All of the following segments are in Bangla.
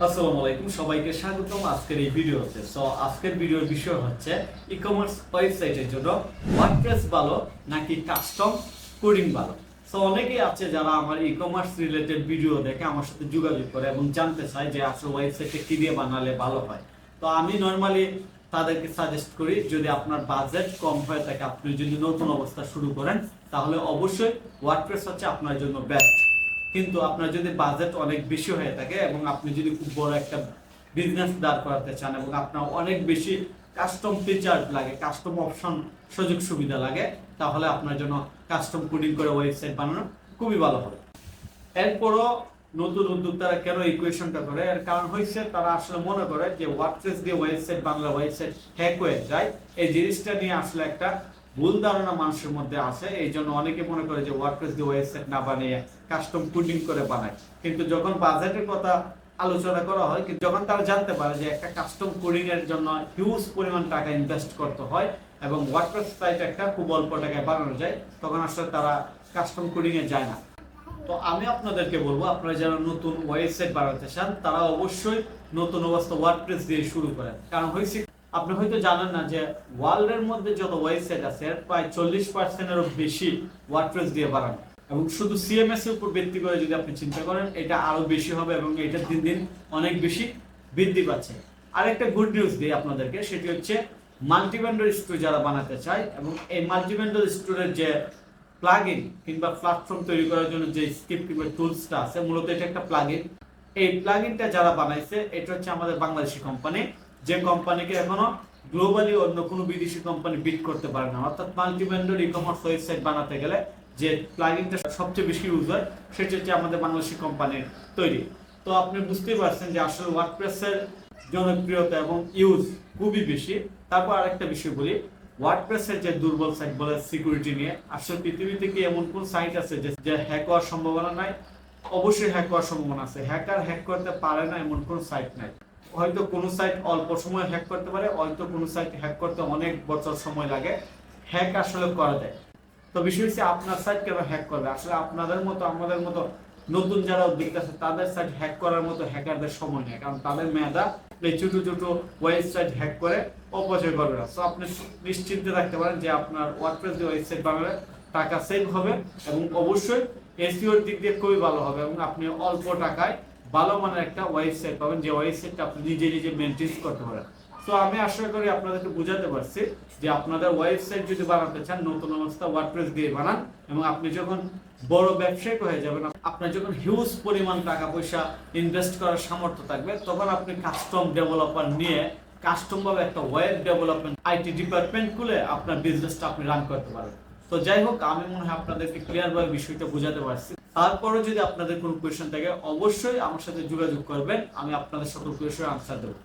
আসসালামু আলাইকুম, সবাইকে স্বাগতম আজকের এই ভিডিওতে। সো আজকের ভিডিওর বিষয় হচ্ছে ই-কমার্স ওয়েবসাইটের জন্য ওয়ার্ডপ্রেস ভালো নাকি কাস্টম কোডিং ভালো। সো অনেকেই আছে যারা আমার ই-কমার্স রিলেটেড ভিডিও দেখে আমার সাথে যোগাযোগ করে এবং জানতে চায় যে আসলে ওয়েবসাইটে কি দিয়ে বানালে ভালো হয়। তো আমি নরমালি তাদেরকে সাজেস্ট করি, যদি আপনার বাজেট কম হয়ে থাকে, আপনি যদি নতুন অবস্থা শুরু করেন, তাহলে অবশ্যই ওয়ার্ডপ্রেস হচ্ছে আপনার জন্য বেস্ট। কিন্তু আপনার যদি বাজেট অনেক বেশি হয়ে থাকে এবং আপনি যদি খুব বড় একটা বিজনেস দাঁড় করাতে চান এবং আপনার অনেক বেশি কাস্টম ফিচার লাগে, কাস্টম অপশন সুযোগ সুবিধা লাগে, তাহলে আপনার জন্য কাস্টম কোডিং করে ওয়েবসাইট বানানো খুবই ভালো হবে। এরপরও নতুন উদ্যোক্তারা কেন ইকুয়েশনটা করে, এর কারণ হচ্ছে তারা আসলে মনে করে যে ওয়ার্ডপ্রেস দিয়ে ওয়েবসাইট বাংলা ওয়েবসাইট হ্যাক হয়ে যায়। এই জিনিসটা নিয়ে আসলে একটা ভুল ধারণা মানুষের মধ্যে আছে। এই জন্য অনেকে মনে করে যে ওয়ার্ডপ্রেস দিয়ে ওয়েবসাইট না বানিয়ে কাস্টম কোডিং করে বানায়। কিন্তু যখন বাজেটের কথা আলোচনা করা হয়, কিন্তু যখন তারা জানতে পারে যে একটা কাস্টম কোডিং এর জন্য হিউজ পরিমাণ টাকা ইনভেস্ট করতে হয় এবং ওয়ার্ডপ্রেস সাইট একটা খুব অল্প টাকায় বানানো যায়, তখন আসলে তারা কাস্টম কোডিং এ যায় না। তো আমি আপনাদেরকে বলবো, আপনারা যারা নতুন ওয়েবসাইট বানাতে চান তারা অবশ্যই নতুন অবস্থা ওয়ার্ডপ্রেস দিয়ে শুরু করেন। কারণ হয়েছে, আপনি হয়তো জানেন না যে ওয়ার্ল্ডের মধ্যে যত ওয়েবসাইট আছে এর প্রায় 40%-এরও বেশি ওয়ার্ডপ্রেস দিয়ে বানানো, এবং শুধু সিএমএস এর উপর ভিত্তি করে যদি আপনি চিন্তা করেন এটা আরো বেশি হবে এবং এটা দিন দিন অনেক বেশি বৃদ্ধি পাচ্ছে। আরেকটা গুড নিউজ দিই আপনাদেরকে, সেটি হচ্ছে মাল্টিভেন্ডর স্টোর যারা বানাতে চায় এবং এই মাল্টিভেন্ডর স্টোরের যে প্লাগইন কিংবা প্ল্যাটফর্ম তৈরি করার জন্য যে স্ক্রিপ্ট কিংবা টুলসটা আছে, মূলত এটা একটা প্লাগইন। এই প্লাগইনটা যারা বানাইছে এটা হচ্ছে আমাদের বাংলাদেশি কোম্পানি, যে কোম্পানিকে এখনো গ্লোবালি অন্য কোনো বিদেশি কোম্পানি বিট করতে পারে না। অর্থাৎ মাল্টিভেন্ডর ই-কমার্স ওয়েবসাইট বানাতে গেলে যে প্লাগইনটা সবচেয়ে বেশি ইউজ হয় সেটা হচ্ছে আমাদের বাংলাদেশি কোম্পানির তৈরি। তো আপনি বুঝতেই পারছেন যে আসলে ওয়ার্ডপ্রেসের জনপ্রিয়তা এবং ইউজ খুবই বেশি। তারপর আরেকটা বিষয় বলি, ওয়ার্ডপ্রেসের যে দুর্বল সাইট বলে সিকিউরিটি নিয়ে, আসলে পৃথিবীতে কি এমন কোন সাইট আছে যে হ্যাক হওয়ার সম্ভাবনা নাই? অবশ্যই হ্যাক হওয়ার সম্ভাবনা আছে। হ্যাকার হ্যাক করতে পারে না এমন কোন সাইট নাই। হয়তো কোনো সাইট অল্প সময় হ্যাক করতে পারে, হয়তো কোনো সাইট হ্যাক করতে অনেক বছর সময় লাগে। হ্যাক আসলে করা যায়। তো বিষয় হচ্ছে আপনার সাইট কেন হ্যাক করবে? আসলে আপনাদের মতো আমাদের মতো নতুন যারা উদ্যোক্তা আছে তাদের সাইট হ্যাক করার মতো হ্যাকারদের সময় নেই, কারণ তাদের মেধা এই ছোট ছোট ওয়েবসাইট হ্যাক করে অপচয় করবে না। তো আপনি নিশ্চিন্তে থাকতে পারেন যে আপনার ওয়ার্ডপ্রেস দিয়ে ওয়েবসাইট বানালে টাকা সেভ হবে এবং অবশ্যই এসইওর দিক দিয়ে খুবই ভালো হবে এবং আপনি অল্প টাকায় ভালো মানের একটা ওয়েবসাইট পাবেন, যে ওয়েবসাইটটা আপনি নিজে নিজে মেনটেন করতে পারেন। তো আমি আশা করি আপনাদেরকে বোঝাতে পারছি যে আপনাদের ওয়েবসাইট যদি বানাতে চান নতুন অবস্থা ওয়ার্ডপ্রেস দিয়ে বানান, এবং আপনি যখন বড় ব্যবসায়িক হয়ে যাবেন, আপনার যখন হিউজ পরিমাণ টাকা পয়সা ইনভেস্ট করার সামর্থ্য থাকবে, তখন আপনি কাস্টম ডেভেলপার নিয়ে কাস্টম ভাবে একটা ওয়েব ডেভেলপমেন্ট আইটি ডিপার্টমেন্ট খুলে আপনার বিজনেসটা আপনি রান করতে পারেন। তো যাই হোক, আমি মনে হয় আপনাদেরকে ক্লিয়ার ভাবে বিষয়টা বোঝাতে পারছি। তারপরও যদি আপনাদের কোনো কোয়েশ্চেন থাকে অবশ্যই আমার সাথে যোগাযোগ করবেন, আমি আপনাদের সকল কোয়েশ্চেনের আনসার দেবো।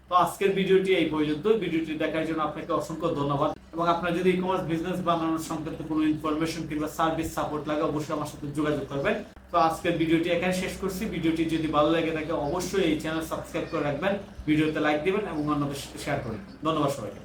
তো আজকের ভিডিওটি এই পর্যন্ত। ভিডিওটি দেখার জন্য আপনাকে অসংখ্য ধন্যবাদ, এবং আপনার যদি ই-কমার্স বিজনেস বানানোর সংক্রান্ত কোনো ইনফরমেশন কিংবা সার্ভিস সাপোর্ট লাগে অবশ্যই আমার সাথে যোগাযোগ করবেন। তো আজকের ভিডিওটি এখানে শেষ করছি। ভিডিওটি যদি ভালো লাগে থাকে অবশ্যই এই চ্যানেল সাবস্ক্রাইব করে রাখবেন, ভিডিওতে লাইক দিবেন এবং অন্যদের সাথে শেয়ার করবেন। ধন্যবাদ সবাইকে।